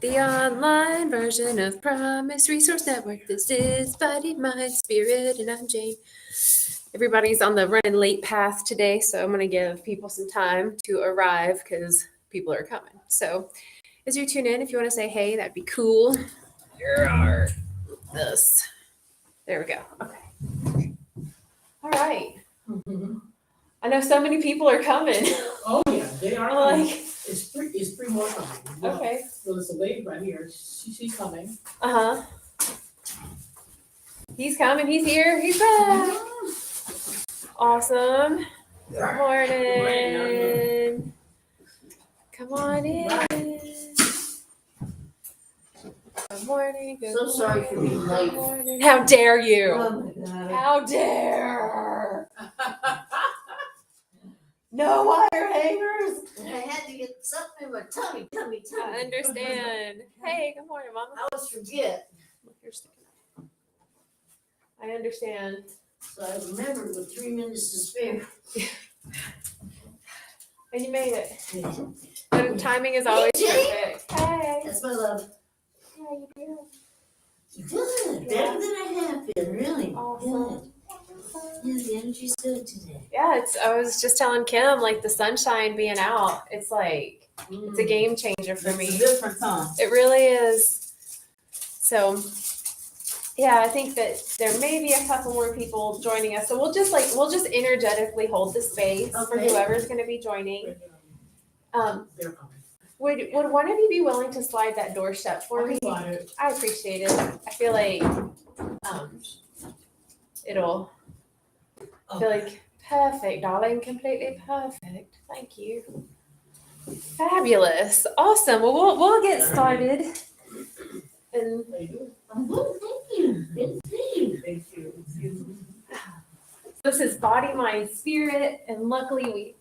The online version of Promise Resource Network. This is Body, Mind, Spirit, and I'm Jane. Everybody's on the running late path today, so I'm going to give people some time to arrive because people are coming. So as you tune in, if you want to say hey, that'd be cool. Here are this. There we go. Okay. All right. I know so many people are coming. Oh, yeah, they are Like- coming. It's three more coming. Well, Okay. Well, there's a lady right here. She's coming. Uh-huh. He's coming. He's here. He's back. Awesome. Good morning. Come on in. Good morning. Good So sorry for being late. Good morning. How dare you? Oh my God. How dare? No wire hangers. I had to get something in my tummy. I understand. Hey, good morning, Mama. I always forget, You're sticking out. I understand. so I remembered with 3 minutes to spare. And you made it. The timing is always Hey, Jane. perfect. Hey. That's my love. How you doing? Good, better than I have been, really. Awesome. Good. Yeah, the energy's good today. Yeah, I was just telling Kim, like the sunshine being out, it's like it's a game changer for me. It's a different time. It really is. So yeah, I think that there may be a couple more people joining us. So we'll just energetically hold the space for Okay. whoever's gonna be joining. They're coming. Would one of you be willing to slide that door shut for me? I appreciate it. I feel like it'll feel like perfect, darling, completely perfect. Thank you. Fabulous. Awesome. Well, we'll get started. And Oh, thank you. Thank you. this is body, mind, spirit, and luckily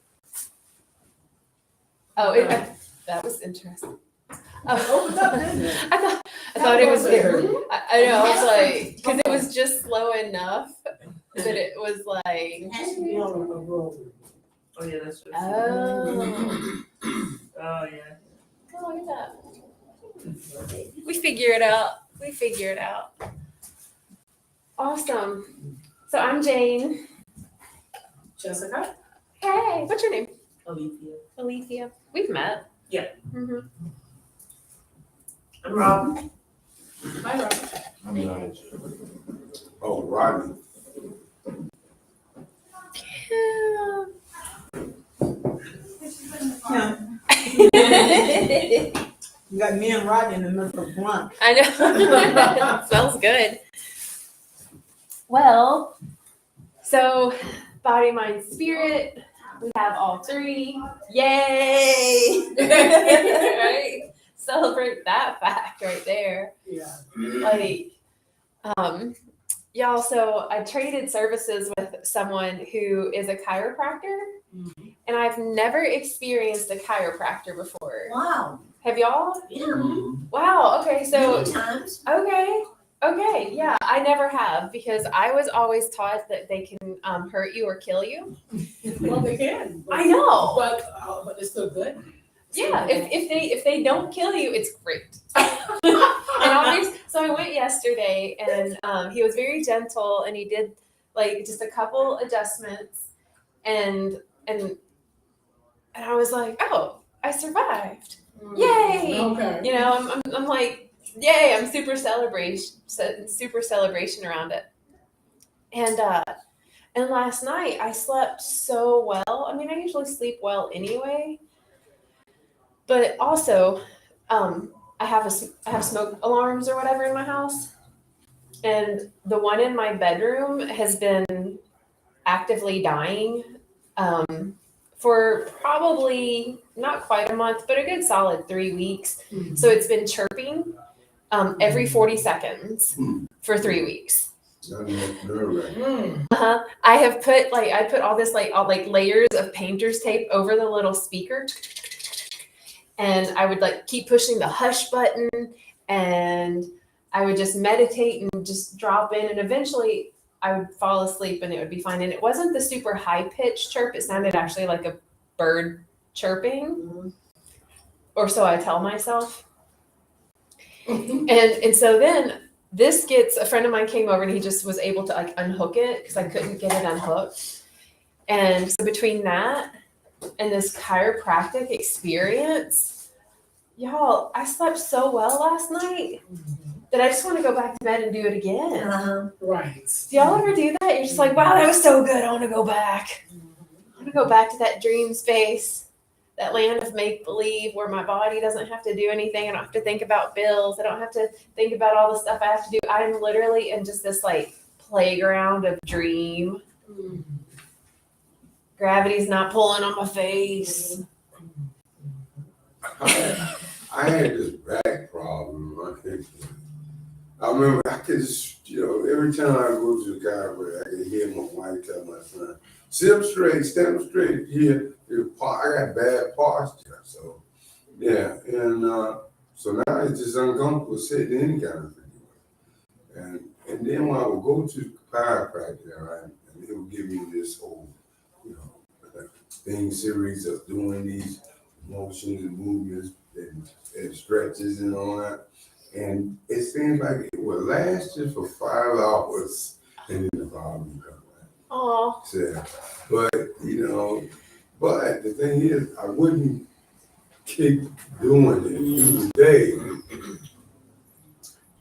that was interesting. Open up, didn't it? I thought it was there. I know, I was like, because it was just slow enough that it was like, It has to be on a roll. Oh yeah, that's what. oh, Oh yeah. oh, look at that. We figure it out. Awesome. So I'm Jane. Jessica? Hey, what's your name? Alethea. Alethea. We've met. Yeah. Mm-hmm. I'm Robin. Hi, Robin. I'm Nigel. Oh, Rodney. You got me and Rodney in the middle of lunch. I know. Smells good. Well, so body, mind, spirit. We have all three. Yay! Right? Celebrate that fact right there. Yeah. Like, y'all, so I traded services with someone who is a chiropractor, and I've never experienced a chiropractor before. Wow. Have y'all? Yeah. Wow. Okay. So, Many times. okay. Yeah, I never have because I was always taught that they can hurt you or kill you. Well, they can. I know. But it's still good. Yeah. If they don't kill you, it's great. And so I went yesterday, and he was very gentle, and he did like just a couple adjustments, and I was like, oh, I survived. Yay! Okay. You know, I'm like, yay! I'm super celebration around it. And last night I slept so well. I mean, I usually sleep well anyway, but also, I have smoke alarms or whatever in my house, and the one in my bedroom has been actively dying for probably not quite a month, but a good solid 3 weeks. So it's been chirping every 40 seconds for 3 weeks. I put all this layers of painter's tape over the little speaker, and I would keep pushing the hush button, and I would just meditate and just drop in, and eventually I would fall asleep and it would be fine. And it wasn't the super high pitched chirp. It sounded actually like a bird chirping, or so I tell myself. And so then this gets, a friend of mine came over and he just was able to like unhook it because I couldn't get it unhooked. And so between that and this chiropractic experience, y'all, I slept so well last night that I just want to go back to bed and do it again. Right. Do y'all ever do that? You're just like, wow, that was so good. I want to go back. I want to go back to that dream space, that land of make believe where my body doesn't have to do anything. I don't have to think about bills. I don't have to think about all the stuff I have to do. I'm literally in just this like playground of dream. Gravity's not pulling on my face. I had this back problem. I remember I could just, every time I go to the chiropractor, I could hear my wife tell my son, sit up straight, stand up straight. Here, I got bad posture. So, yeah. And so now it's just uncomfortable sitting any kind of thing. And then when I would go to the chiropractor, right, and they would give me this whole, series of doing these motions and movements and stretches and all that. And it seems like it would last just for 5 hours and then the problem would come back. Oh, So, but the thing is, I wouldn't keep doing it through the day.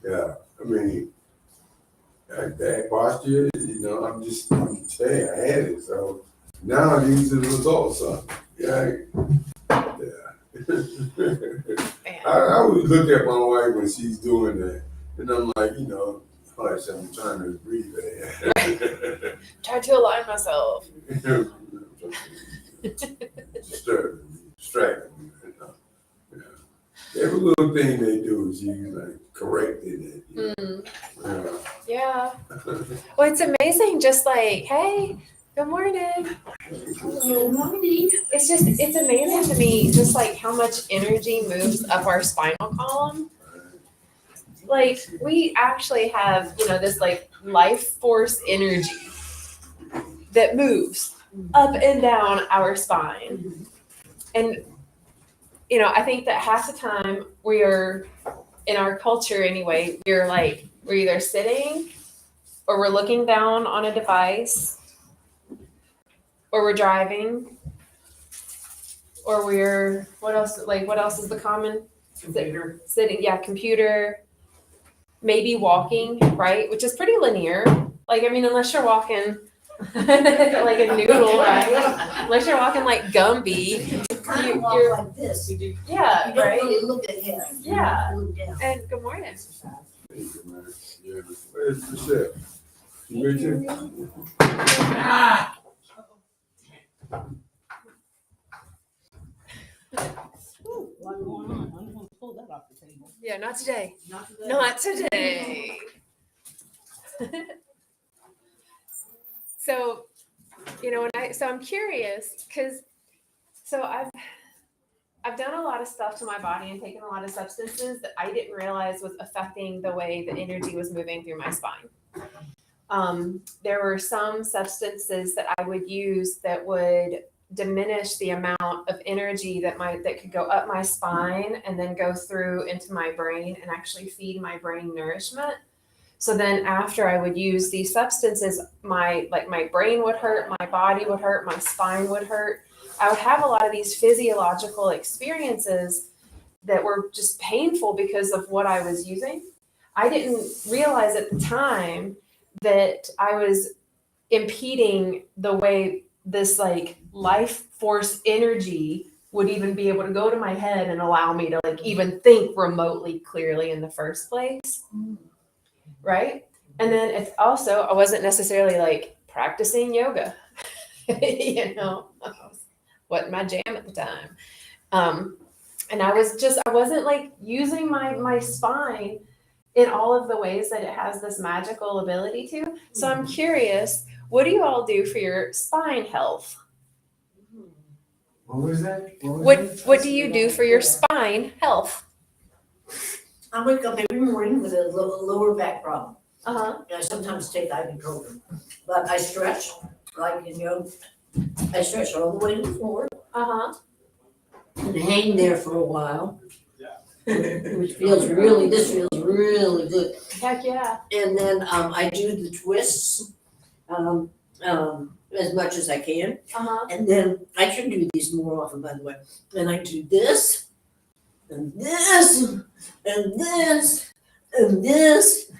Yeah, I mean, like bad posture, I'm saying I had it. So now these are the results of it. Yeah. I always look at my wife when she's doing that, and I'm like, hush, I'm trying to breathe. try to align myself. Distracting me. Every little thing they do, she's like correcting it. Yeah. Well, it's amazing. Just like, hey, good morning. It's amazing to me just like how much energy moves up our spinal column. Like we actually have, this like life force energy that moves up and down our spine. And, I think that half the time we are, in our culture anyway, we're either sitting or we're looking down on a device or we're driving or what else is the common? Computer. Sitting, yeah, computer, maybe walking, right? Which is pretty linear. Like, I mean, unless you're walking like a noodle, right? Unless you're walking like Gumby. You walk like this. Yeah, You don't right? really look ahead. Yeah. You look down. And good morning. Thank you, man. Yeah, where's the chef? You with you? What's going on? I'm gonna pull that off the table. Yeah, not today. Not today. Not today. So, I'm curious because I've done a lot of stuff to my body and taken a lot of substances that I didn't realize was affecting the way the energy was moving through my spine. There were some substances that I would use that would diminish the amount of energy that could go up my spine and then go through into my brain and actually feed my brain nourishment. So then after I would use these substances, my brain would hurt, my body would hurt, my spine would hurt. I would have a lot of these physiological experiences that were just painful because of what I was using. I didn't realize at the time that I was impeding the way this like life force energy would even be able to go to my head and allow me to like even think remotely clearly in the first place. Right. And then it's also, I wasn't necessarily like practicing yoga, wasn't my jam at the time. And I wasn't like using my spine in all of the ways that it has this magical ability to. So I'm curious, what do you all do for your spine health? What was that? What do you do for your spine health? I wake up every morning with a lower back problem. Uh-huh. And I sometimes take ibuprofen. But I stretch, I stretch all the way to the floor Uh-huh. and hang there for a while. which feels really, this feels really good. Heck yeah. And then, I do the twists, as much as I can. Uh-huh. And then I should do these more often, by the way. And I do this, and this, and this, and this.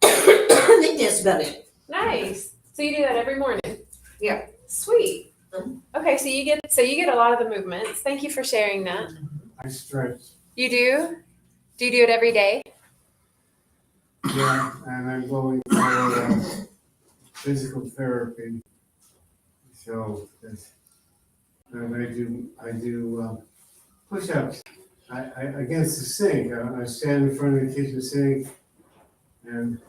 I think that's about it. Nice. So you do that every morning? Yeah. Sweet. Mhm. Okay, so you get a lot of the movements. Thank you for sharing that. I stretch. You do? Do you do it every day? Yeah, and I'm going for physical therapy. So and I do push-ups. I against the sink. I stand in front of the kitchen sink, and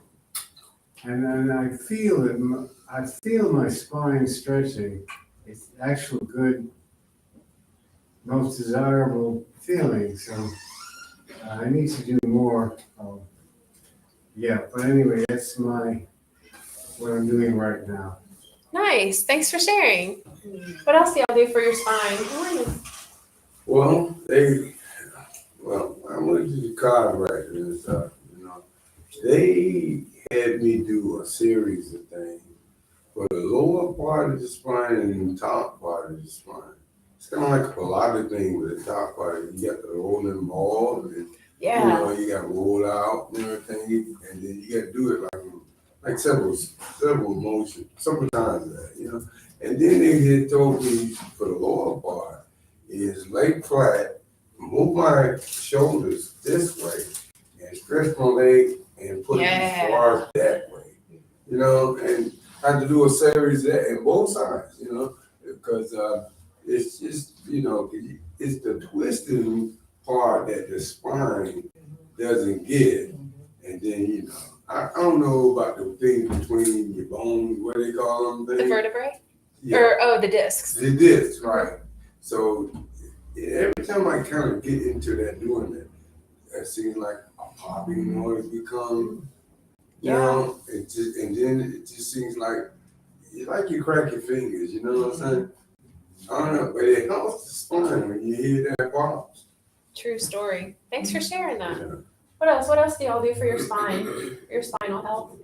then I feel it. I feel my spine stretching. It's actual good, most desirable feeling. So I need to do more. Yeah, but anyway, that's what I'm doing right now. Nice. Thanks for sharing. What else do y'all do for your spine? Well, I went to the chiropractor and stuff, you know. They had me do a series of things for the lower part of the spine and the top part of the spine. It's kind of like a Pilates thing with the top part. You got the rolling ball, and Yeah. you got to roll out and everything, and then you got to do it like several motions, several times that, you know. And then they had told me for the lower part is lay flat, move my shoulders this way, and stretch my leg and put it as far that way, you know. And I had to do a series of that in both sides, you know, because it's just, you know, it's the twisting part that the spine doesn't get. And then, you know, I don't know about the thing between your bones, what they call them The things. vertebrae? Yeah, Or the discs. the disc, right. So every time I kind of get into that, doing that, it seems like a popping noise become, you know, and then it just seems like you crack your fingers, you know what I'm saying? I don't know, but it helps the spine when you hear that pop. True story. Thanks for sharing that. Yeah. What else? What else do y'all do for your spine? Your spinal health?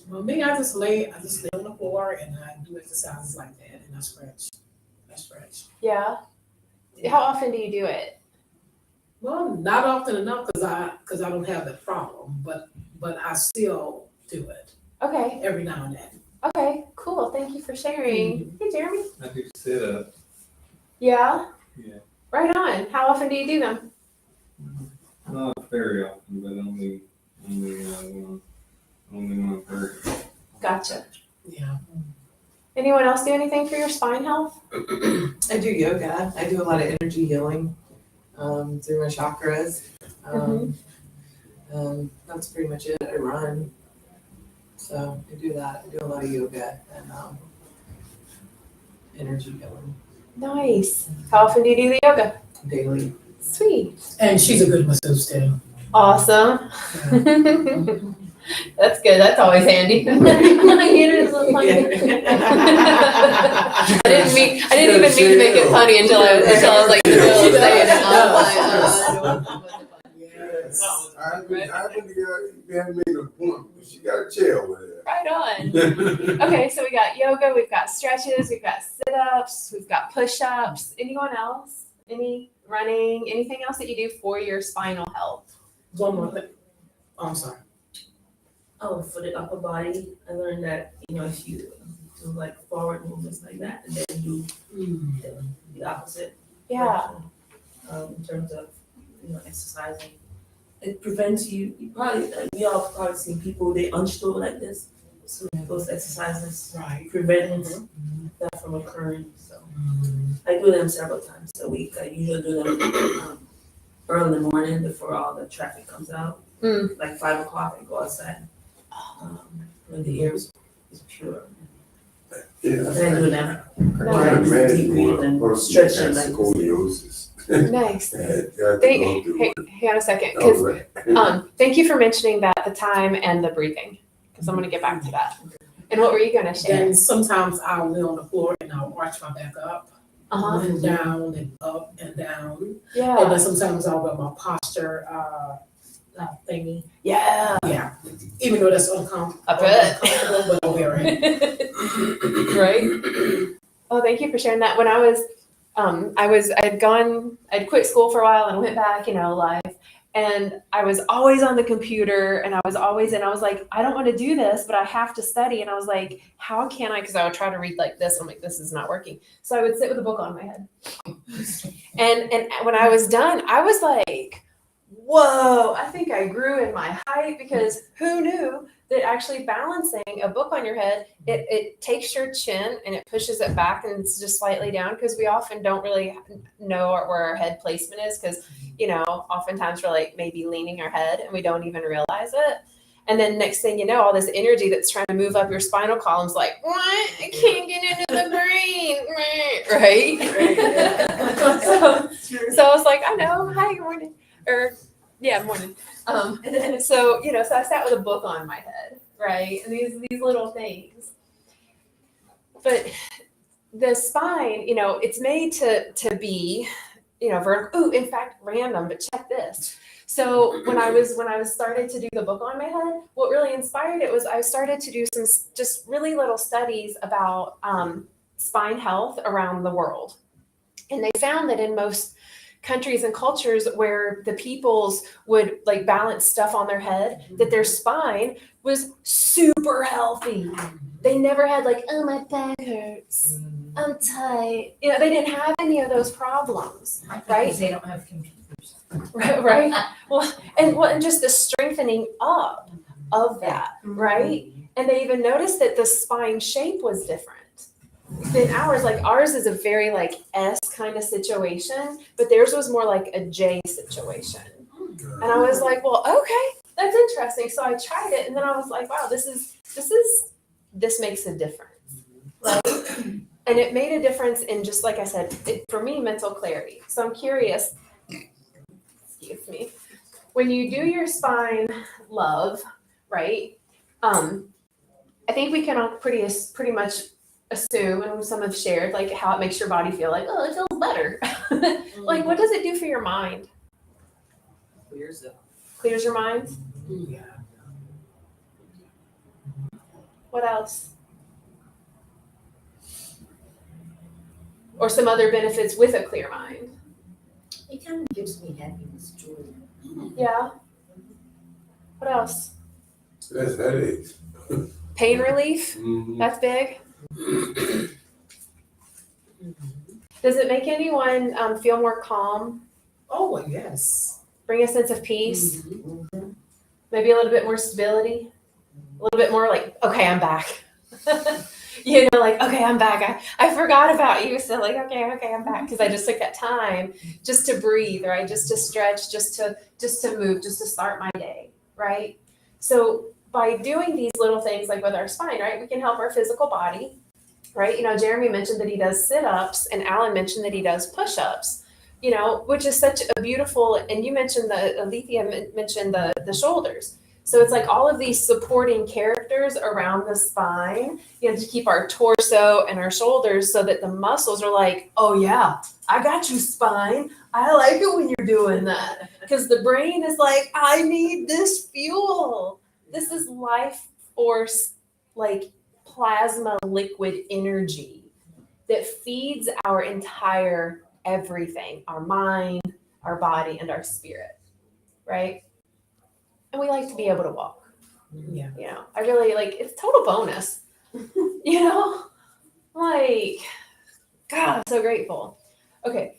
Well, me, I just lay on the floor and I do exercises like that and I stretch. Yeah. How often do you do it? Well, not often enough because I don't have that problem, but I still do it Okay. every now and then. Okay. Cool. Thank you for sharing. Hey, Jeremy. I do sit-ups. Yeah. Yeah. Right on. How often do you do them? Not very often, but only when I'm hurt. Gotcha. Yeah. Anyone else do anything for your spine health? I do yoga. I do a lot of energy healing through my chakras. That's pretty much it. I run. So I do that. I do a lot of yoga and energy healing Nice. How often do you do the yoga? daily. Sweet. And she's a good masseuse too. Awesome. That's good. That's always handy. I didn't even mean to make it funny until I was like in the middle of saying it. Yes. I haven't made a point, but she got a chair over there. Right on. Okay, so we got yoga, we've got stretches, we've got sit-ups, we've got push-ups. Anyone else? Any running? Anything else that you do for your spinal health? One more thing. Oh, I'm sorry. Oh, for the upper body, I learned that, you know, if you do like forward movements like that, and then do the opposite. Yeah. direction, in terms of, you know, exercising. It prevents you probably, we all probably seen people, they hunch over like this. So those exercises Right. prevent that from occurring, so. I do them several times a week. I usually do them early in the morning before all the traffic comes out. Like 5 o'clock, I go outside. When the air is pure. Yeah, And I do them. I can't imagine Deep when a breathing, person stretching has like scoliosis. Nice. Got to go through Hey, it. hang on a second, Oh, because right. thank you for mentioning that, the time and the breathing, because I'm going to get back to that. And what were you going to share? Then sometimes I'll lay on the floor and I'll arch my back up Uh-huh. and down and up and down. And Yeah. then sometimes I'll wear my posture thingy. Yeah. Yeah, even though that's uncomfortable. I bet. Uncomfortable, but I'll wear it. Right? Oh, thank you for sharing that. When I'd quit school for a while and went back, live. And I was always on the computer and I was like, I don't want to do this, but I have to study. And I was like, how can I? Because I would try to read like this. I'm like, this is not working. So I would sit with a book on my head. And when I was done, I was like, whoa, I think I grew in my height, because who knew that actually balancing a book on your head, it takes your chin and it pushes it back and it's just slightly down, because we often don't really know where our head placement is, because oftentimes we're like maybe leaning our head and we don't even realize it. And then next thing you know, all this energy that's trying to move up your spinal column's like, what? I can't get into the brain, right? So I was like, I know, hi, good morning, morning. And so so I sat with a book on my head, right? And these little things. But the spine, it's made to be, vertical. Ooh, in fact, random, but check this. So when I was started to do the book on my head, what really inspired it was I started to do some just really little studies about spine health around the world. And they found that in most countries and cultures where the peoples would like balance stuff on their head, that their spine was super healthy. They never had like, oh, my back hurts, I'm tight. They didn't have any of those problems, right? Because they don't have computers. Right. And just the strengthening up of that, right? And they even noticed that the spine shape was different than ours. Like ours is a very like S kind of situation, but theirs was more like a J situation. And I was like, well, okay, that's interesting. So I tried it, and then I was like, wow, this makes a difference, right? And it made a difference in, just like I said, for me, mental clarity. So I'm curious, excuse me, when you do your spine love, right? I think we can all pretty much assume, and some have shared, like how it makes your body feel, like, oh, it feels better. Like, what does it do for your mind? Clears your mind? Yeah. What else? Or some other benefits with a clear mind? It kind of gives me happiness, joy. Yeah. What else? That's headaches. Pain relief? Mhm. That's big. Does it make anyone feel more calm? Oh, yes. Bring a sense of peace? Maybe a little bit more stability? A little bit more like, okay, I'm back. Like, okay, I'm back. I forgot about you. So like, okay, I'm back. Because I just took that time just to breathe, right? Just to stretch, just to move, just to start my day, right? So by doing these little things like with our spine, right, we can help our physical body, right? Jeremy mentioned that he does sit-ups, and Alan mentioned that he does push-ups, which is such a beautiful, and you mentioned Alethea mentioned the shoulders. So it's like all of these supporting characters around the spine, to keep our torso and our shoulders so that the muscles are like, oh yeah, I got you, spine. I like it when you're doing that. Because the brain is like, I need this fuel. This is life force, like plasma liquid energy that feeds our entire everything, our mind, our body, and our spirit, right? And we like to be able to walk. Yeah. I really it's total bonus. Like, God, I'm so grateful. Okay.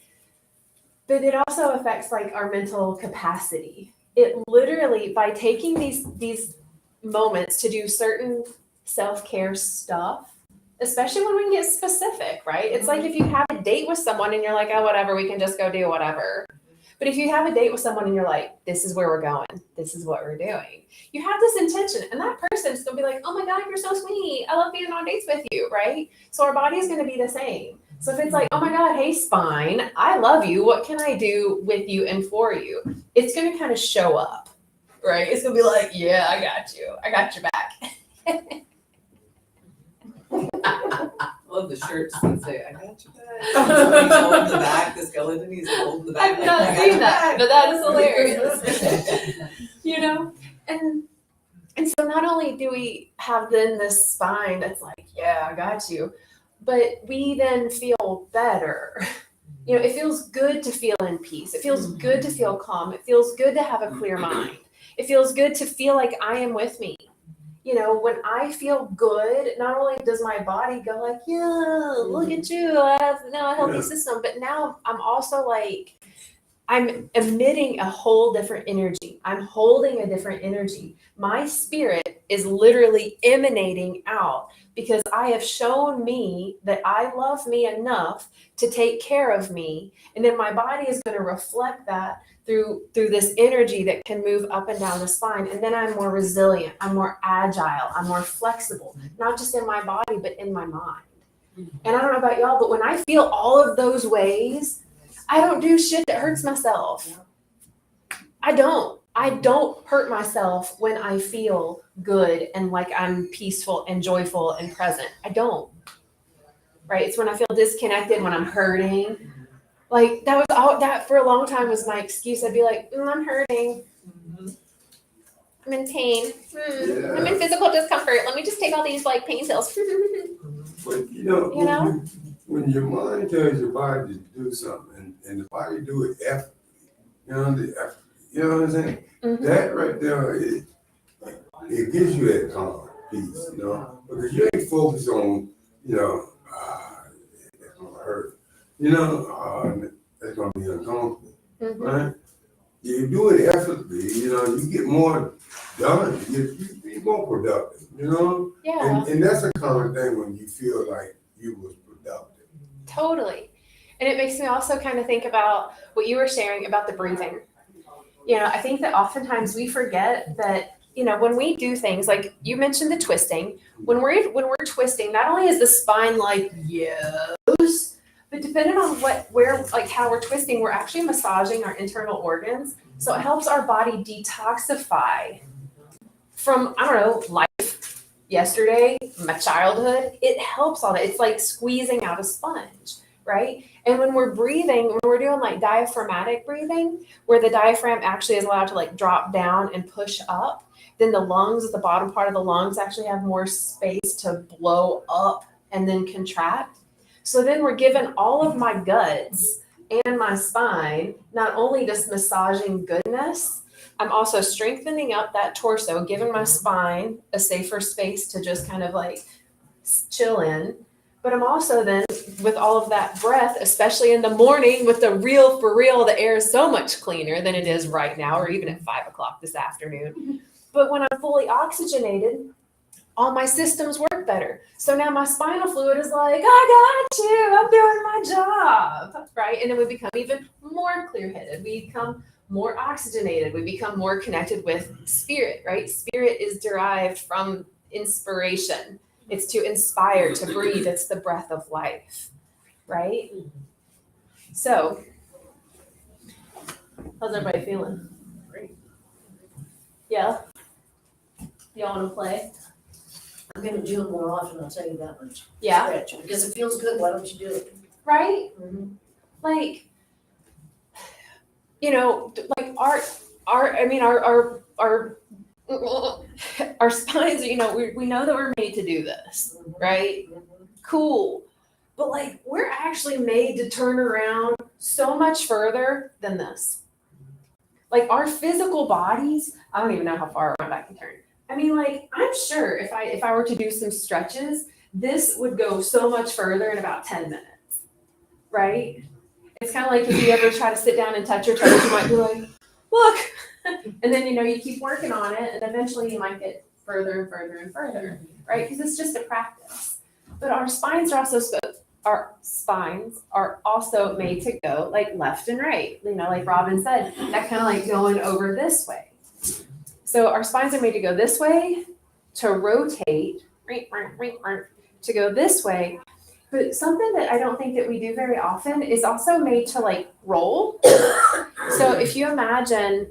But it also affects like our mental capacity. It literally, by taking these moments to do certain self-care stuff, especially when we can get specific, right? It's like if you have a date with someone and you're like, oh, whatever, we can just go do whatever. But if you have a date with someone and you're like, this is where we're going, this is what we're doing, you have this intention, and that person's going to be like, oh my God, you're so sweet. I love being on dates with you, right? So our body is going to be the same. So if it's like, oh my God, hey, spine, I love you. What can I do with you and for you? It's going to kind of show up, right? It's going to be like, yeah, I got you. I got your back. love the shirts that say, I got you back. Somebody's holding the back, the skeleton, he's holding the back. I've not I got seen your that, back. but that is hilarious. You know, and so not only do we have then this spine that's like, yeah, I got you, but we then feel better. You know, it feels good to feel in peace. It feels good to feel calm. It feels good to have a clear mind. It feels good to feel like I am with me. You know, when I feel good, not only does my body go like, yeah, look at you, I have now a healthy system, but now I'm also like, I'm emitting a whole different energy. I'm holding a different energy. My spirit is literally emanating out because I have shown me that I love me enough to take care of me. And then my body is going to reflect that through this energy that can move up and down the spine. And then I'm more resilient. I'm more agile. I'm more flexible, not just in my body, but in my mind. And I don't know about y'all, but when I feel all of those ways, I don't do shit that hurts myself. I don't hurt myself when I feel good and like I'm peaceful and joyful and present. I don't. Right? It's when I feel disconnected, when I'm hurting. Like that was all that for a long time was my excuse. I'd be like, I'm hurting. I'm in pain. I'm in physical discomfort. Let me just take all these like pain pills. But you know, You know? when your mind tells your body to do something and the body do it effortlessly, you know what I'm saying? Mhm. That right there, it gives you that calm, peace, you know, because you ain't focused on, you know, that's gonna hurt, you know, that's gonna be uncomfortable, Mhm. right? You do it effortlessly, you know, you get more done, you be more productive, you know? Yeah. And that's a common thing when you feel like you was productive. Totally. And it makes me also kind of think about what you were sharing about the breathing. You know, I think that oftentimes we forget that, you know, when we do things like you mentioned the twisting, when we're twisting, not only is the spine like, yes, but depending on how we're twisting, we're actually massaging our internal organs. So it helps our body detoxify from, I don't know, life, yesterday, my childhood. It helps all that. It's like squeezing out a sponge, right? And when we're breathing, when we're doing like diaphragmatic breathing, where the diaphragm actually is allowed to like drop down and push up, then the lungs, the bottom part of the lungs actually have more space to blow up and then contract. So then we're given all of my guts and my spine, not only just massaging goodness, I'm also strengthening up that torso, giving my spine a safer space to just kind of like chill in. But I'm also then, with all of that breath, especially in the morning with the real, for real, the air is so much cleaner than it is right now, or even at 5 o'clock this afternoon. But when I'm fully oxygenated, all my systems work better. So now my spinal fluid is like, I got you, I'm doing my job, right? And then we become even more clear-headed. We become more oxygenated. We become more connected with spirit, right? Spirit is derived from inspiration. It's to inspire, to breathe. It's the breath of life, right? So, how's everybody feeling? Great. Yeah? Y'all want to play? I'm gonna do it more often, I'll tell you that much. Yeah? Stretch, because it feels good, why don't you do it? Right? Mhm. Like, you know, like our spines, you know, we know that we're made to do this, right? Cool. But like, we're actually made to turn around so much further than this. Like our physical bodies, I don't even know how far around I can turn. I mean, like, I'm sure if I were to do some stretches, this would go so much further in about 10 minutes, right? It's kind of like if you ever try to sit down and touch your toes, you might be like, look. And then, you know, you keep working on it and eventually you might get further and further and further, right? Because it's just a practice. But our spines are also made to go like left and right. You know, like Robin said, that kind of like going over this way. So our spines are made to go this way, to rotate, to go this way. But something that I don't think that we do very often is also made to like roll. So if you imagine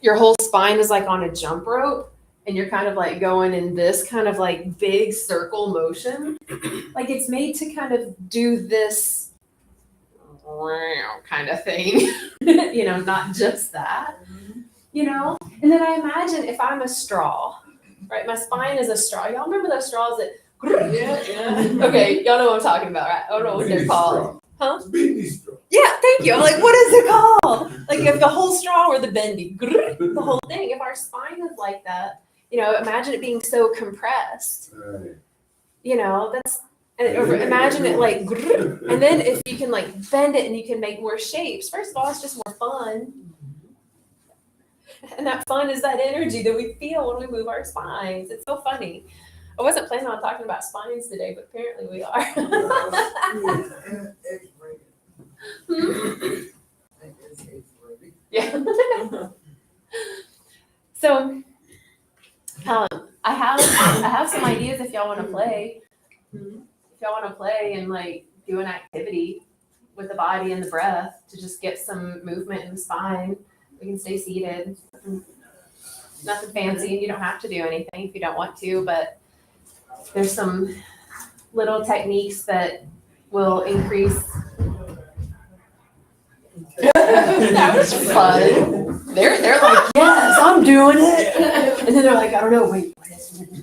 your whole spine is like on a jump rope and you're kind of like going in this kind of like big circle motion. Like it's made to kind of do this kind of thing, you know, not just that, you know? And then I imagine if I'm a straw, right? My spine is a straw. Y'all remember those straws that, Yeah. okay, y'all know what I'm talking about, right? I don't know what they're called. Huh? Bendy straw. Yeah, thank you. I'm like, what is it called? Like if the whole straw were the bendy, the whole thing. If our spine is like that, you know, imagine it being so compressed. Right. You know, that's, or imagine it like, and then if you can like bend it and you can make more shapes. First of all, it's just more fun. And that fun is that energy that we feel when we move our spines. It's so funny. I wasn't planning on talking about spines today, but apparently we are. Yeah. So, I have some ideas if y'all want to play. If y'all want to play and like do an activity with the body and the breath to just get some movement in the spine, we can stay seated. Nothing fancy. You don't have to do anything if you don't want to, but there's some little techniques that will increase. That was fun. They're like, yes, I'm doing it. And then they're like, I don't know, wait,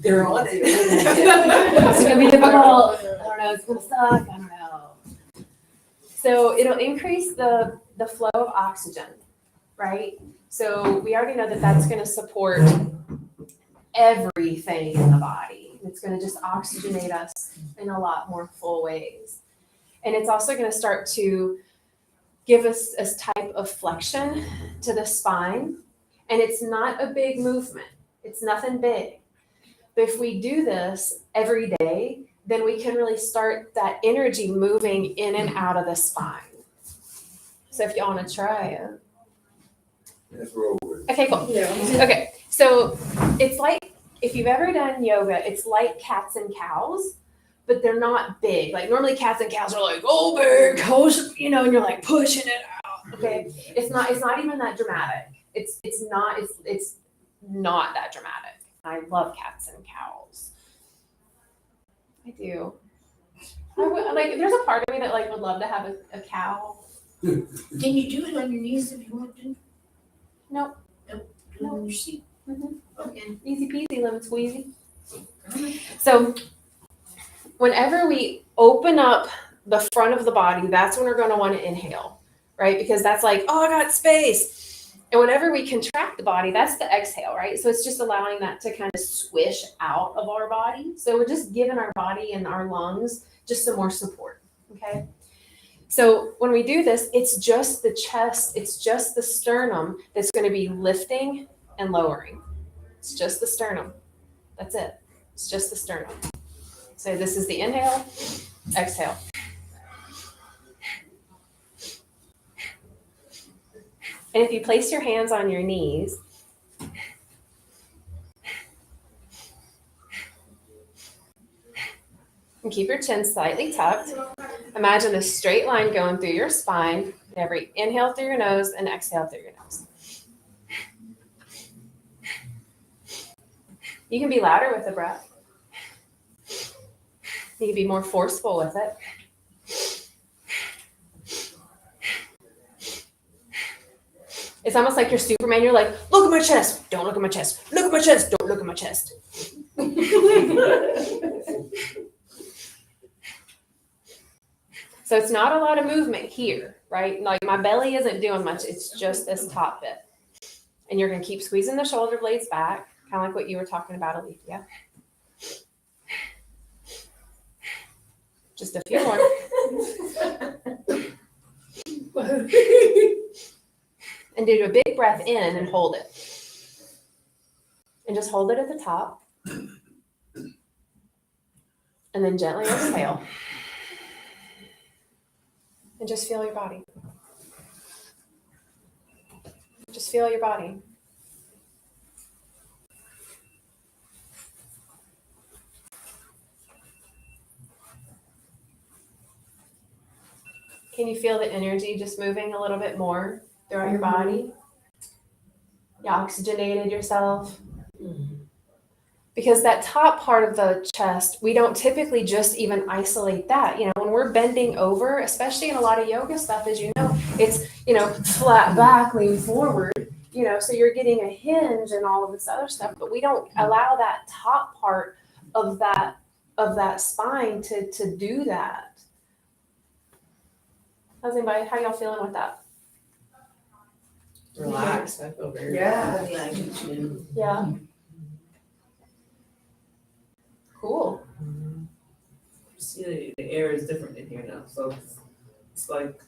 they're on it. It's gonna be difficult. I don't know, it's gonna suck. I don't know. So it'll increase the flow of oxygen, right? So we already know that that's gonna support everything in the body. It's gonna just oxygenate us in a lot more full ways. And it's also gonna start to give us a type of flexion to the spine. And it's not a big movement. It's nothing big. But if we do this every day, then we can really start that energy moving in and out of the spine. So if y'all want to try it. Let's roll with it. Okay, cool. Yeah. Okay, so it's like, if you've ever done yoga, it's like cats and cows, but they're not big. Like normally cats and cows are like, oh, big, you know, and you're like pushing it out. Okay, it's not even that dramatic. It's not that dramatic. I love cats and cows. I do. Like, there's a part of me that like would love to have a cow. Can you do it on your knees if you want to? Nope. Do it on your seat. Mhm. Okay. Easy peasy, lemon squeezy. So whenever we open up the front of the body, that's when we're going to want to inhale, right? Because that's like, oh, I got space. And whenever we contract the body, that's the exhale, right? So it's just allowing that to kind of swish out of our body. So we're just giving our body and our lungs just some more support, okay? So when we do this, it's just the chest, it's just the sternum that's going to be lifting and lowering. It's just the sternum. That's it. It's just the sternum. So this is the inhale, exhale. And if you place your hands on your knees, and keep your chin slightly tucked, imagine a straight line going through your spine. Every inhale through your nose and exhale through your nose. You can be louder with the breath. You can be more forceful with it. It's almost like you're Superman. You're like, look at my chest. Don't look at my chest. Look at my chest. Don't look at my chest. So it's not a lot of movement here, right? Like my belly isn't doing much. It's just this top bit. And you're going to keep squeezing the shoulder blades back, kind of like what you were talking about, Alethea. Just a few more. And do a big breath in and hold it. And just hold it at the top. And then gently exhale. And just feel your body. Just feel your body. Can you feel the energy just moving a little bit more throughout your body? You oxygenated yourself. because that top part of the chest, we don't typically just even isolate that. You know, when we're bending over, especially in a lot of yoga stuff, as you know, it's, you know, flat back, lean forward, you know, so you're getting a hinge and all of this other stuff, but we don't allow that top part of that spine to do that. How's anybody, how y'all feeling with that? Relaxed, I feel very. Yeah, yeah, I do too. Yeah. Cool. See, the air is different in here now, so it's like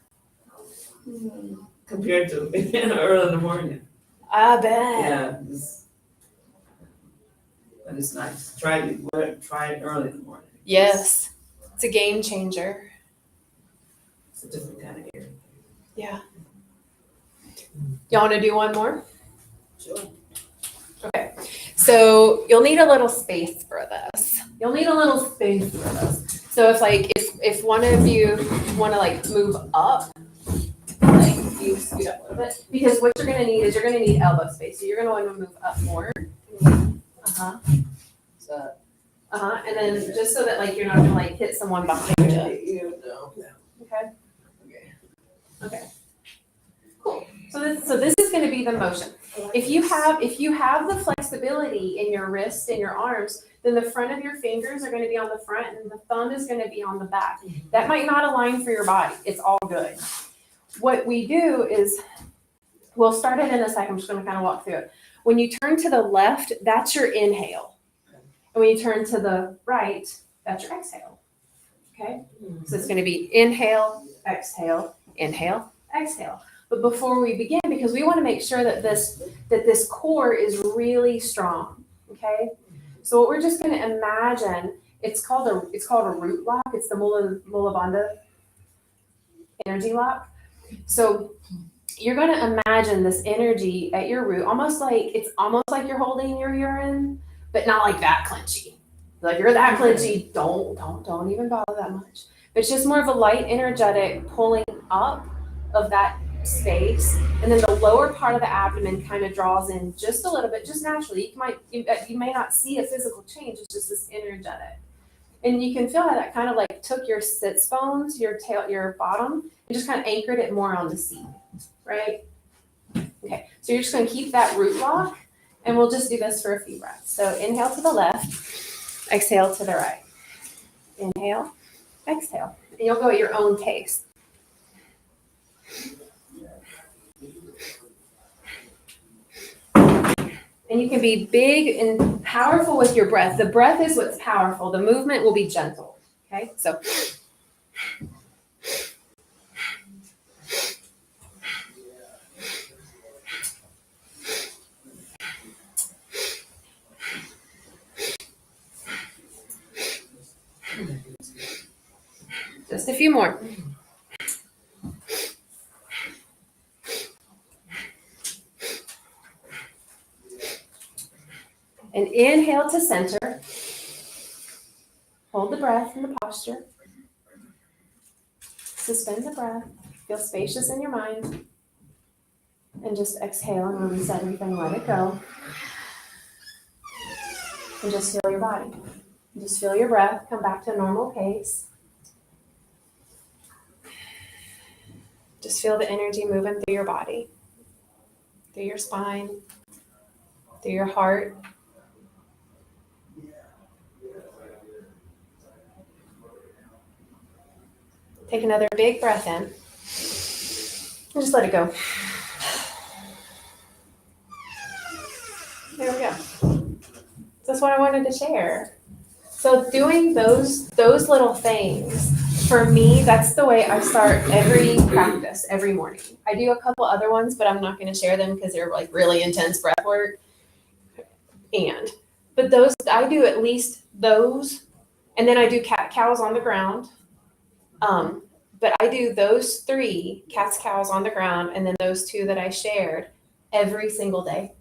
compared to early in the morning. I bet. Yeah, but it's nice. Try it early in the morning. Yes. It's a game changer. It's a different kind of air. Yeah. Y'all want to do one more? Sure. Okay. So you'll need a little space for this. You'll need a little space for this. So if one of you want to like move up, like you scoot up a little bit, because what you're gonna need is you're gonna need elbow space. So you're gonna want to move up more. Uh-huh. And then just so that like you're not gonna like hit someone behind you. Okay. Okay. Cool. So this is going to be the motion. If you have the flexibility in your wrist and your arms, then the front of your fingers are going to be on the front and the thumb is going to be on the back. That might not align for your body. It's all good. What we do is, we'll start it in a second. I'm just going to kind of walk through it. When you turn to the left, that's your inhale. And when you turn to the right, that's your exhale. Okay? So it's going to be inhale, exhale, inhale, exhale. But before we begin, because we want to make sure that this core is really strong, okay? So what we're just going to imagine, it's called a root lock. It's the Mula Bandha energy lock. So you're going to imagine this energy at your root, almost like you're holding your urine, but not like that clenchy. Like you're that clenchy, don't even bother that much. But it's just more of a light energetic pulling up of that space, and then the lower part of the abdomen kind of draws in just a little bit, just naturally. You may not see a physical change. It's just this energetic, and you can feel how that kind of like took your sits bones, your tail, your bottom, and just kind of anchored it more on the seat, right? Okay, so you're just going to keep that root lock, and we'll just do this for a few breaths. So inhale to the left, exhale to the right. Inhale, exhale, and you'll go at your own pace. And you can be big and powerful with your breath. The breath is what's powerful. The movement will be gentle. Okay, so. Just a few more. And inhale to center. Hold the breath in the posture. Suspend the breath. Feel spacious in your mind. And just exhale and release everything. Let it go. And just feel your body. Just feel your breath. Come back to a normal pace. Just feel the energy moving through your body. Through your spine. Through your heart. Take another big breath in. And just let it go. There we go. That's what I wanted to share. So doing those little things, for me, that's the way I start every practice, every morning. I do a couple other ones, but I'm not going to share them because they're like really intense breath work. But those, I do at least those, and then I do cat-cows on the ground. But I do those 3 cats, cows on the ground, and then those 2 that I shared every single day.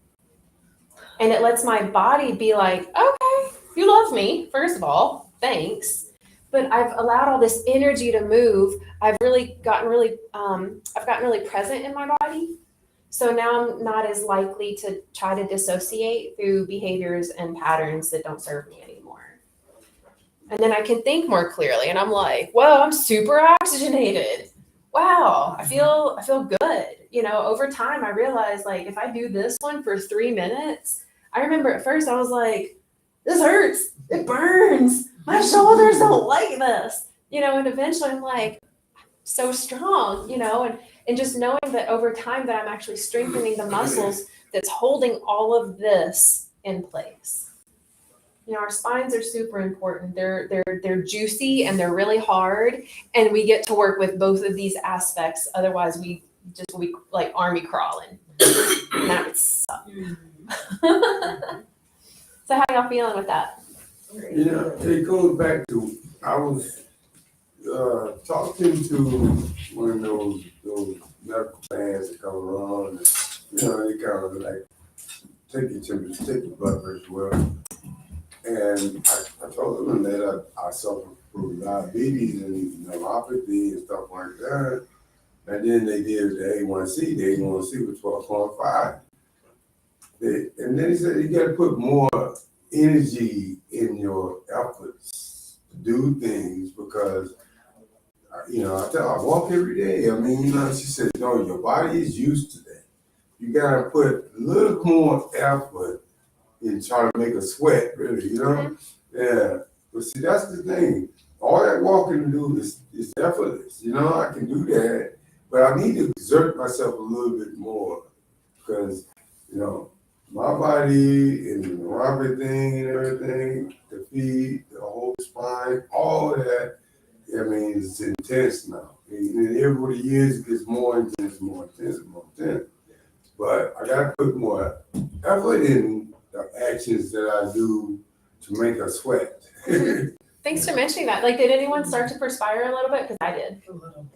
And it lets my body be like, okay, you love me, first of all, thanks. But I've allowed all this energy to move. I've gotten really present in my body. So now I'm not as likely to try to dissociate through behaviors and patterns that don't serve me anymore. And then I can think more clearly and I'm like, whoa, I'm super oxygenated. Wow, I feel good. You know, over time I realized like if I do this one for 3 minutes, I remember at first I was like, this hurts. It burns. My shoulders don't like this. You know, and eventually I'm like, so strong, you know, and just knowing that over time that I'm actually strengthening the muscles that's holding all of this in place. You know, our spines are super important. They're juicy and they're really hard, and we get to work with both of these aspects. Otherwise, we like army crawling. And that would suck. So how y'all feeling with that? You know, it goes back to, I was talking to one of those medical plans that come around, and, you know, they kind of like take your temperature, take your blood pressure, well. And I told them that I suffer from diabetes and neuropathy and stuff like that. And then they did the A1C. The A1C was 12.5. And then he said you got to put more energy in your efforts to do things because, you know, I walk every day. I mean, you know, she said, no, your body is used to that. You got to put a little more effort in trying to make a sweat, really, you know? Yeah. But see, that's the thing. All that walking to do is effortless. You know, I can do that, but I need to exert myself a little bit more because, you know, my body and the neuropathy thing and everything, the feet, the whole spine, all that, I mean, it's intense now. And every years it gets more intense, more intense, more intense. But I got to put more effort in the actions that I do to make a sweat. Thanks for mentioning that. Like, did anyone start to perspire a little bit? Because I did. A little.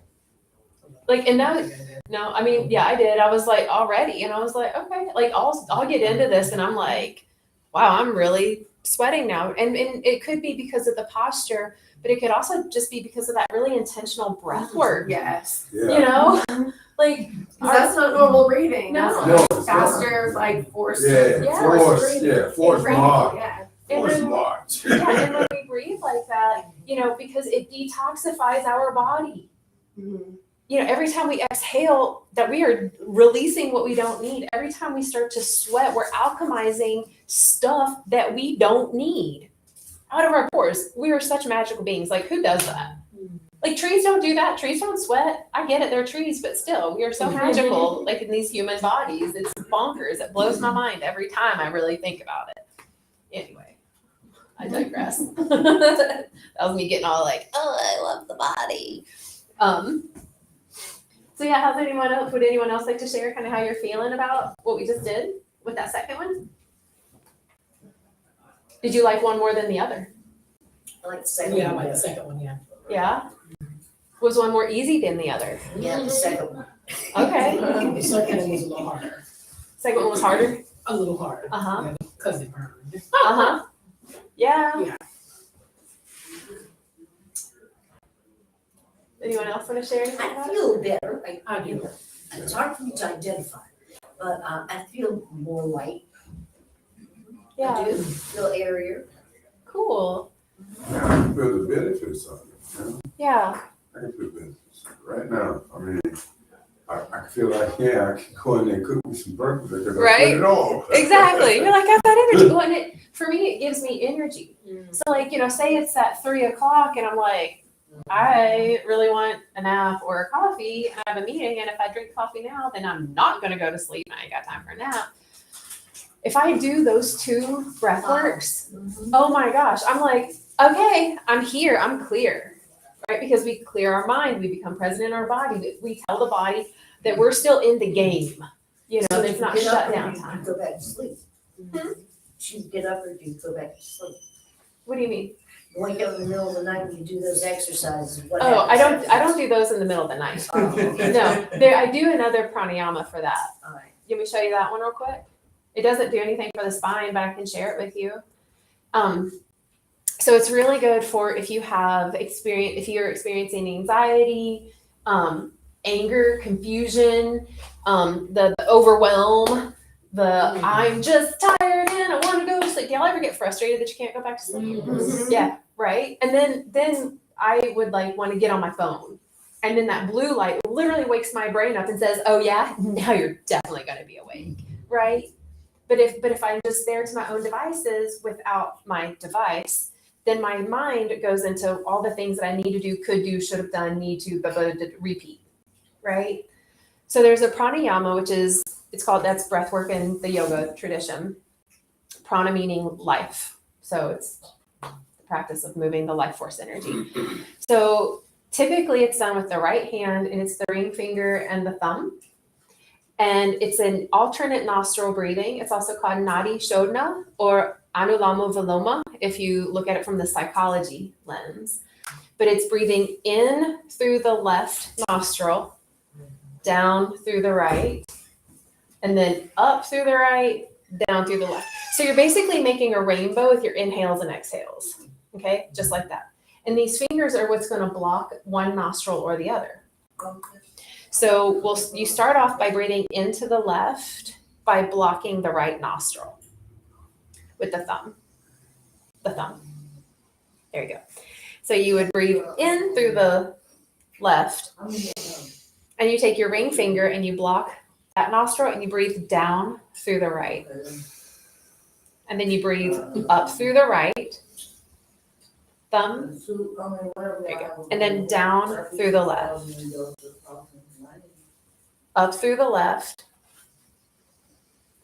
Like, and no, I mean, yeah, I did. I was like already, and I was like, okay, like I'll get into this, and I'm like, wow, I'm really sweating now, and it could be because of the posture, but it could also just be because of that really intentional breath work. Yes. You know, like 'Cause that's not normal breathing. No. That's No, it's faster, like forced. Force march. Yeah. And Force then, march. yeah, and when we breathe like that, you know, because it detoxifies our body. You know, every time we exhale, that we are releasing what we don't need. Every time we start to sweat, we're alchemizing stuff that we don't need out of our pores. We are such magical beings. Like, who does that? Like, trees don't do that. Trees don't sweat. I get it, they're trees, but still, we are so magical, like in these human bodies. It's bonkers. It blows my mind every time I really think about it. Anyway, I digress. That was me getting all like, oh, I love the body. So yeah, would anyone else like to share kind of how you're feeling about what we just did with that second one? Did you like one more than the other? I like the second Yeah, I one. like the second one, yeah. Yeah? Was one more easy than the other? Yeah, the second one. Okay. The second one was a little harder. Second one was harder? A little harder. Uh-huh. Because it burned. Uh-huh. Yeah. Yeah. Anyone else want to share anything I about it? feel better. I do. It's hard for me to identify, but I feel more light. I Yeah. do feel airier. Cool. I can feel the benefits of it. You know? Yeah. I can feel benefits of it. Right now, I mean, I feel like, yeah, I can go in there and cook me some breakfast because I Right. put it all. Exactly. You're like, I've got energy. Well, and for me, it gives me energy. So like, you know, say it's at 3:00 and I'm like, I really want a nap or a coffee and I have a meeting, and if I drink coffee now, then I'm not going to go to sleep and I ain't got time for a nap. If I do those two breath works, oh my gosh, I'm like, okay, I'm here, I'm clear, right? Because we clear our mind, we become present in our body. We tell the body that we're still in the game. You know, So there's do not you get up shut or down do you time. Go back to sleep. Do you get up or do you go back to sleep? What do you mean? You wake up in the middle of the night and you do those exercises. What Oh, I happens don't do those in the middle of the night. Oh, okay. No, I do another pranayama for that. All right. Let me show you that one real quick. It doesn't do anything for the spine, but I can share it with you. So it's really good for if you're experiencing anxiety, anger, confusion, the overwhelm, I'm just tired and I want to go to sleep. Do y'all ever get frustrated that you can't go back to sleep? Yeah, right. And then I would like want to get on my phone. And then that blue light literally wakes my brain up and says, oh yeah, now you're definitely going to be awake, right? But if I'm just there to my own devices without my device, then my mind goes into all the things that I need to do, could do, should have done, need to, repeat, right? So there's a pranayama, which is, that's breath work in the yoga tradition. Prana meaning life. So it's the practice of moving the life force energy. So typically it's done with the right hand, and it's the ring finger and the thumb. And it's an alternate nostril breathing. It's also called Nadi Shodhana or Anuloma Viloma, if you look at it from the psychology lens. But it's breathing in through the left nostril, down through the right, and then up through the right, down through the left. So you're basically making a rainbow with your inhales and exhales, okay? Just like that. And these fingers are what's going to block one nostril or the other. So you start off by breathing into the left by blocking the right nostril with the thumb. There you go. So you would breathe in through the left, and you take your ring finger and you block that nostril, and you breathe down through the right. And then you breathe up through the right, thumb, there you go. And then down through the left. Up through the left,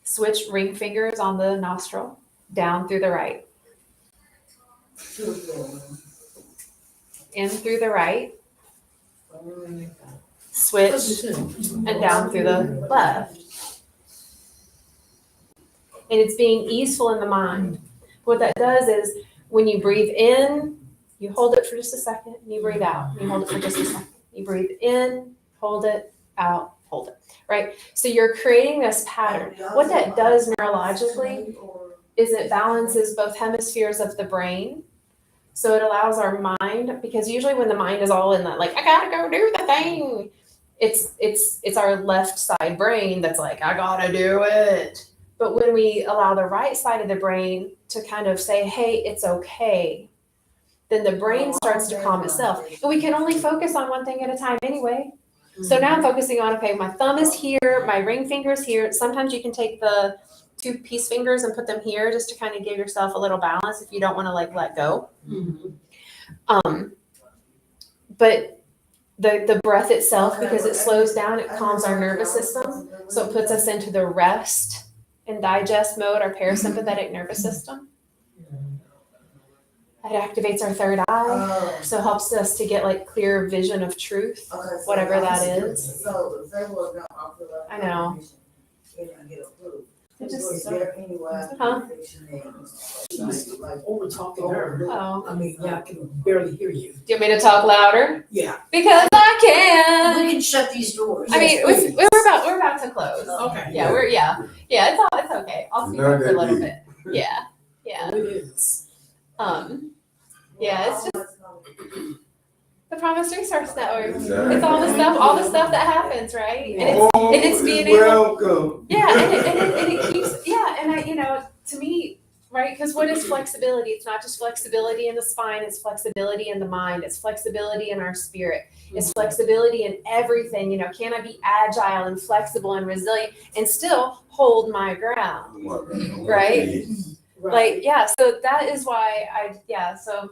switch ring fingers on the nostril, down through the right. In through the right, switch, and down through the left. And it's being easeful in the mind. What that does is when you breathe in, you hold it for just a second, and you breathe out. You hold it for just a second. You breathe in, hold it, out, hold it, right? So you're creating this pattern. What that does neurologically is it balances both hemispheres of the brain. So it allows our mind, because usually when the mind is all in that, like, I gotta go do the thing, it's our left side brain that's like, I gotta do it. But when we allow the right side of the brain to kind of say, hey, it's okay, then the brain starts to calm itself. And we can only focus on one thing at a time anyway. So now I'm focusing on, okay, my thumb is here, my ring finger is here. Sometimes you can take the 2 piece fingers and put them here just to kind of give yourself a little balance if you don't want to like let go. But the breath itself, because it slows down, it calms our nervous system. So it puts us into the rest and digest mode, our parasympathetic nervous system. It activates our third eye, so it helps us to get like clear vision of truth, whatever that is. So if they were not off the left. I know. They're gonna get approved. It just- Is there any way I Huh? can fix your names? She's like over talking her. Oh, I mean, yeah, I can barely hear you. do you want me to talk louder? Yeah. Because I can. We can shut these doors. I mean, we're about to close. Okay. Yeah, it's okay. I'll speak Not up for a that little deep. bit. Yeah. It is. Yeah, it's just the Promise Resource Network. Exactly. It's all the stuff that happens, right? And Oh, and it's being you're able- welcome. and it keeps, and I, to me, right? Because what is flexibility? It's not just flexibility in the spine, it's flexibility in the mind, it's flexibility in our spirit, it's flexibility in everything. Can I be agile and flexible and resilient and still hold my ground? Right? Like, so that is why so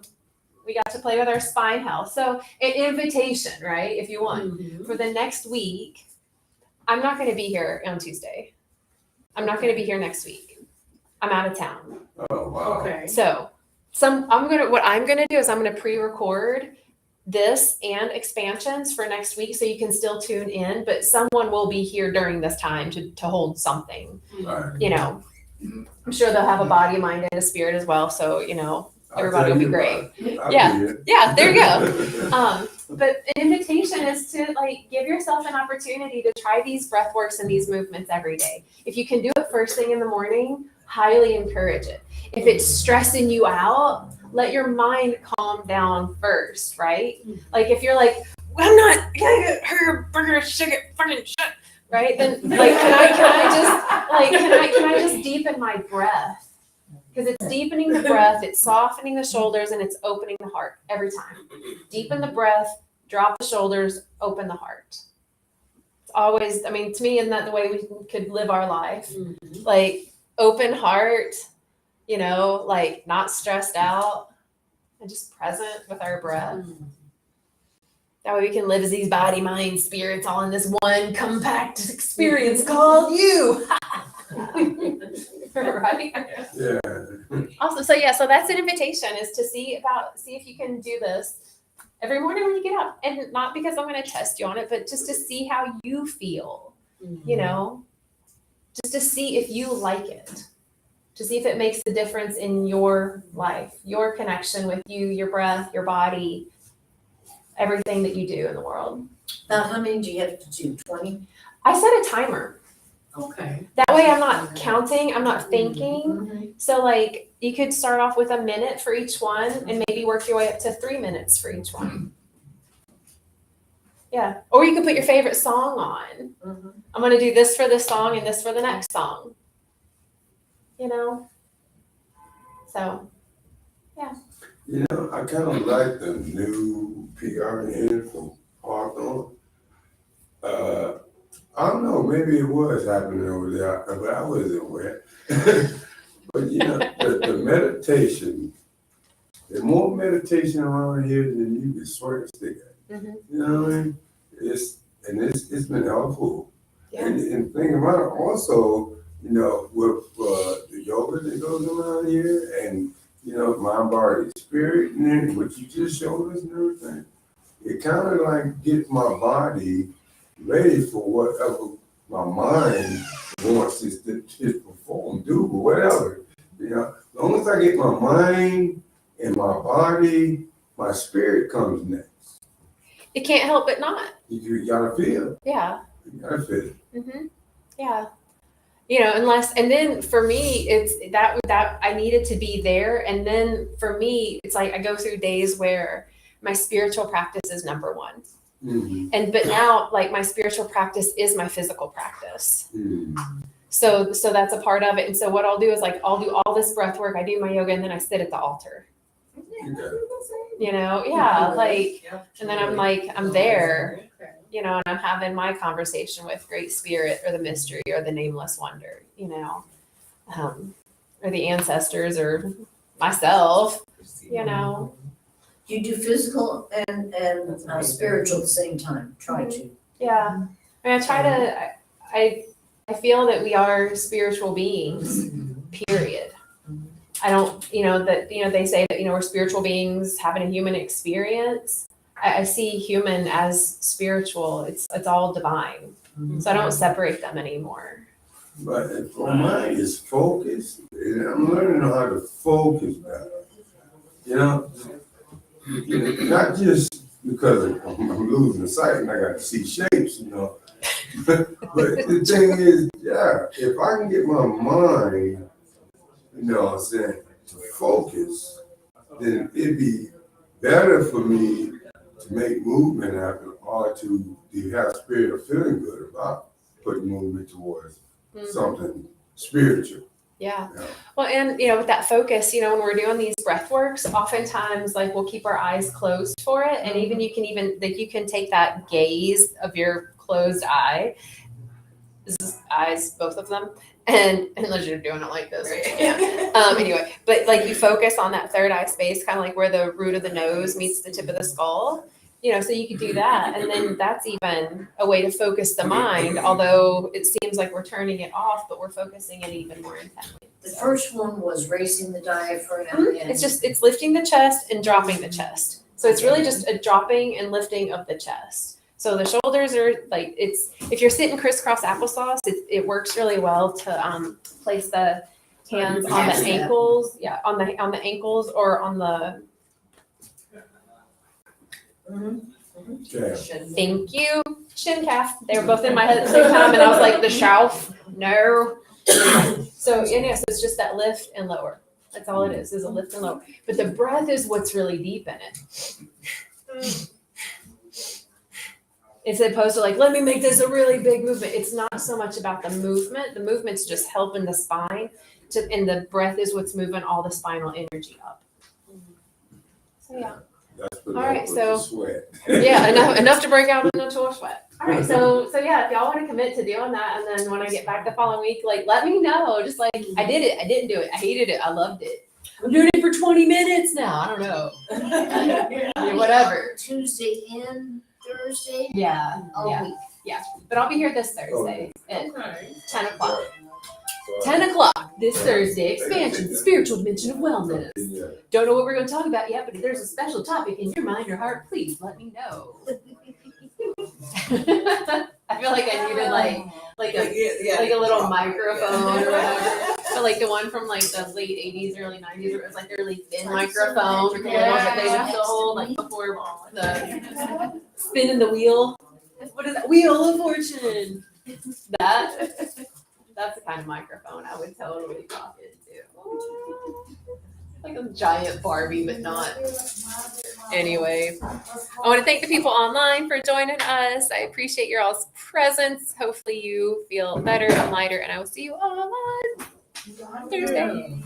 we got to play with our spine health. So an invitation, right? If you want, for the next week, I'm not going to be here on Tuesday. I'm not going to be here next week. I'm out of town. Oh, wow. Okay. So what I'm going to do is I'm going to pre-record this and expansions for next week so you can still tune in, but someone will be here during this time to hold something, Right. I'm sure they'll have a body, mind, and a spirit as well. So, everybody will be great. I'll Yeah. be here. Yeah, there you go. But an invitation is to give yourself an opportunity to try these breath works and these movements every day. If you can do it first thing in the morning, highly encourage it. If it's stressing you out, let your mind calm down first, right? Like if you're like, I'm not gonna get her burger, sugar, fucking shit, right? Then like, can I just deepen my breath? Because it's deepening the breath, it's softening the shoulders, and it's opening the heart every time. Deepen the breath, drop the shoulders, open the heart. It's always, I mean, to me, isn't that the way we could live our life? Like, open heart, you know, like not stressed out and just present with our breath. That way we can live as these body, mind, spirits all in this one compact experience called you. Right? Yeah. Awesome. So yeah, so that's an invitation, is to see if you can do this every morning when you get up. And not because I'm going to test you on it, but just to see how you feel, you know, just to see if you like it, to see if it makes a difference in your life, your connection with you, your breath, your body, everything that you do in the world. Now, how many do you have to do? 20? I set a timer. Okay. That way I'm not counting, I'm not thinking. So like you could start off with a minute for each one and maybe work your way up to 3 minutes for each one. Yeah. Or you could put your favorite song on. I'm going to do this for this song and this for the next song. You know? So, You know, I kind of like the new PRN from Hawthorne. I don't know, maybe it was happening over there, but I wasn't aware. But you know, the meditation, there's more meditation around here than you can swear to stick at. Mhm. You know what I mean? It's been helpful. Yeah. And think about it also, you know, with the yoga that goes around here, and you know, mind, body, spirit, and then what you just showed us and everything, it kind of like gets my body ready for whatever my mind wants it to perform, do, whatever. You know, as long as I get my mind and my body, my spirit comes next. it can't help but not. You gotta feel. Yeah. You gotta feel it. Yeah. You know, and then for me, it's that I needed to be there. And then for me, it's like I go through days where my spiritual practice is number one. But now, like, my spiritual practice is my physical practice. So that's a part of it. And so what I'll do is, like, I'll do all this breath work, I do my yoga, and then I sit at the altar. You know, yeah, like, and then I'm like, I'm there, you know, and I'm having my conversation with Great Spirit or the mystery or the nameless wonder, you know, or the ancestors or myself, you know. You do physical and spiritual at the same time. Try to. Yeah. I mean, I try to, I feel that we are spiritual beings, period. I don't, you know, that, you know, they say that, you know, we're spiritual beings having a human experience. I see human as spiritual. It's all divine. So I don't separate them anymore. But for mine is focus. And I'm learning how to focus better. You know, not just because I'm losing sight and I got to see shapes, you know. But the thing is, yeah, if I can get my mind, you know what I'm saying, to focus, then it'd be better for me to make movement happen or to have spirit of feeling good about putting movement towards something spiritual. Yeah. Well, and, you know, with that focus, you know, when we're doing these breath works, oftentimes, like, we'll keep our eyes closed for it. And you can take that gaze of your closed eye, eyes, both of them, and unless you're doing it like this. Anyway, but like you focus on that third eye space, kind of like where the root of the nose meets the tip of the skull, you know, so you could do that. And then that's even a way to focus the mind, although it seems like we're turning it off, but we're focusing it even more intently. The first one was raising the diaphragm. And It's lifting the chest and dropping the chest. So it's really just a dropping and lifting of the chest. So the shoulders are like, if you're sitting crisscross applesauce, it works really well to place the hands on the ankles. Yeah, on the ankles or on the. Yeah. Thank you, shin calf. They were both in my head at the same time, and I was like, the shelf, no. So it's just that lift and lower. That's all it is a lift and lower. But the breath is what's really deep in it. It's opposed to like, let me make this a really big movement. It's not so much about the movement. The movement's just helping the spine and the breath is what's moving all the spinal energy up. So yeah. That's what All right, puts so- the sweat. Yeah, enough to break out into a sweat. All right, so yeah, if y'all want to commit to doing that, and then when I get back the following week, like let me know. Just like I did it, I didn't do it, I hated it, I loved it. I'm doing it for 20 minutes now. I don't know. Yeah, whatever. Tuesday and Thursday Yeah, all yeah. week. But I'll be here this Thursday at Okay. 10 o'clock. 10 o'clock this Thursday. Expansion, spiritual dimension of wellness. Yeah. Don't know what we're going to talk about yet, but if there's a special topic in your mind or heart, please let me know. I feel like I needed like a little microphone or whatever. But like the one from like the late 80s, early 90s, where it was like a really thin microphone with the little that they used to hold like before the spinning the wheel. What is that? Wheel of Fortune. That's the kind of microphone I would totally talk into. Like a giant Barbie, but not. Anyway, I want to thank the people online for joining us. I appreciate your all's presence. Hopefully you feel better and lighter, and I will see you all on Thursday.